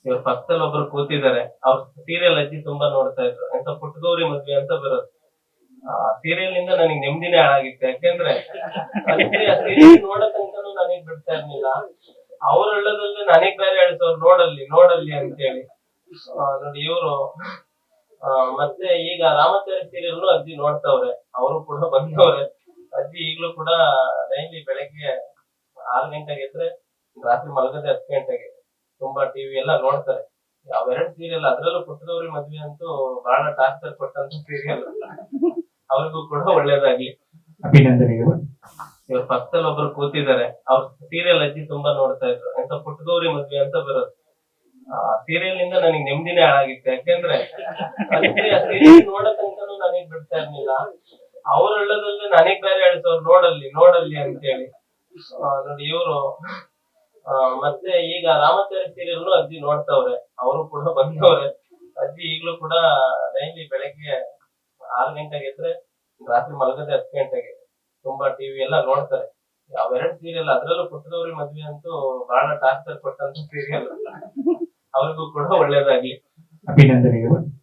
ಇವ್ರ ಪಕ್ಕದಲ್ಲಿ ಒಬ್ರು ಕೂತಿದ್ದಾರೆ. ಅವ್ರ ಸೀರಿಯಲ್ ಅಜ್ಜಿ ತುಂಬಾ ನೋಡ್ತಾ ಇದ್ರು. ಎಂತ ಪುಟ್ಟಗೌರಿ ಮದ್ವೆ ಅಂತ ಬರೋದು. ಆ ಸೀರಿಯಲ್ ನಿಂದ ನನಗೆ ನೆಮ್ಮದಿನೇ ಹಾಳಾಗಿತ್ತು. ಯಾಕೆಂದ್ರೆ ಅಜ್ಜಿ ಆ ಸೀರಿಯಲ್ ನೋಡೋ ತನಕನೂ ನನಗ್ ಬಿಡ್ತಾ ಇರ್ಲಿಲ್ಲ. ಅವ್ರ ಹೇಳೋದಲ್ದೆ ನನಗ್ ಬೇರೆ ಹೇಳ್ಸೋರು ನೋಡಲ್ಲಿ ನೋಡಲ್ಲಿ ಅಂತ ಹೇಳಿ. ನೋಡಿ ಇವ್ರು ಮತ್ತೆ ಈಗ ರಾಮಾಚಾರಿ ಸೀರಿಯಲ್ ಅಜ್ಜಿ ನೋಡ್ತಾವ್ರೆ. ಅವರು ಕೂಡ ಬಂದವ್ರೆ. ಅಜ್ಜಿ ಈಗ್ಲೂ ಕೂಡ ಡೈಲಿ ಬೆಳಗ್ಗೆ 6 ಗಂಟೆಗೆ ಎದ್ರೆ ರಾತ್ರಿ ಮಲಗದೆ 10 ಗಂಟೆಗೆ ತುಂಬಾ ಟಿವಿ ಎಲ್ಲ ನೋಡ್ತಾರೆ. ಅವೆರಡು ಸೀರಿಯಲ್ ಅದ್ರಲ್ಲೂ ಪುಟ್ಟಗೌರಿ ಮದ್ವೆ ಅಂತೂ ಬಹಳ ಟಾರ್ಚರ್ ಕೊಟ್ಟಂತ ಸೀರಿಯಲ್. ಅವ್ರಿಗೂ ಕೂಡ ಒಳ್ಳೇದಾಗ್ಲಿ. ಅಭಿನಂದನೆಗಳು. ಇವ್ರ ಪಕ್ಕದಲ್ಲಿ ಒಬ್ರು ಕೂತಿದ್ದಾರೆ. ಅವ್ರ ಸೀರಿಯಲ್ ಅಜ್ಜಿ ತುಂಬಾ ನೋಡ್ತಾ ಇದ್ರು. ಎಂತ ಪುಟ್ಟಗೌರಿ ಮದ್ವೆ ಅಂತ ಬರೋದು. ಆ ಸೀರಿಯಲ್ ನಿಂದ ನನಗೆ ನೆಮ್ಮದಿನೇ ಹಾಳಾಗಿತ್ತು. ಯಾಕೆಂದ್ರೆ ಅಜ್ಜಿ ಆ ಸೀರಿಯಲ್ ನೋಡೋ ತನಕನೂ ನನಗ್ ಬಿಡ್ತಾ ಇರ್ಲಿಲ್ಲ. ಅವ್ರ ಹೇಳೋದಲ್ದೆ ನನಗ್ ಬೇರೆ ಹೇಳ್ಸೋರು ನೋಡಲ್ಲಿ ನೋಡಲ್ಲಿ ಅಂತ ಹೇಳಿ. ನೋಡಿ ಇವ್ರು ಮತ್ತೆ ಈಗ ರಾಮಾಚಾರಿ ಸೀರಿಯಲ್ ಅಜ್ಜಿ ನೋಡ್ತಾವ್ರೆ. ಅವರು ಕೂಡ ಬಂದವ್ರೆ. ಅಜ್ಜಿ ಈಗ್ಲೂ ಕೂಡ ಡೈಲಿ ಬೆಳಗ್ಗೆ 6 ಗಂಟೆಗೆ ಎದ್ರೆ ರಾತ್ರಿ ಮಲಗದೆ 10 ಗಂಟೆಗೆ ತುಂಬಾ ಟಿವಿ ಎಲ್ಲ ನೋಡ್ತಾರೆ. ಅವೆರಡು ಸೀರಿಯಲ್ ಅದ್ರಲ್ಲೂ ಪುಟ್ಟಗೌರಿ ಮದ್ವೆ ಅಂತೂ ಬಹಳ ಟಾರ್ಚರ್ ಕೊಟ್ಟಂತ ಸೀರಿಯಲ್. ಅವ್ರಿಗೂ ಕೂಡ ಒಳ್ಳೇದಾಗ್ಲಿ. ಅಭಿನಂದನೆಗಳು.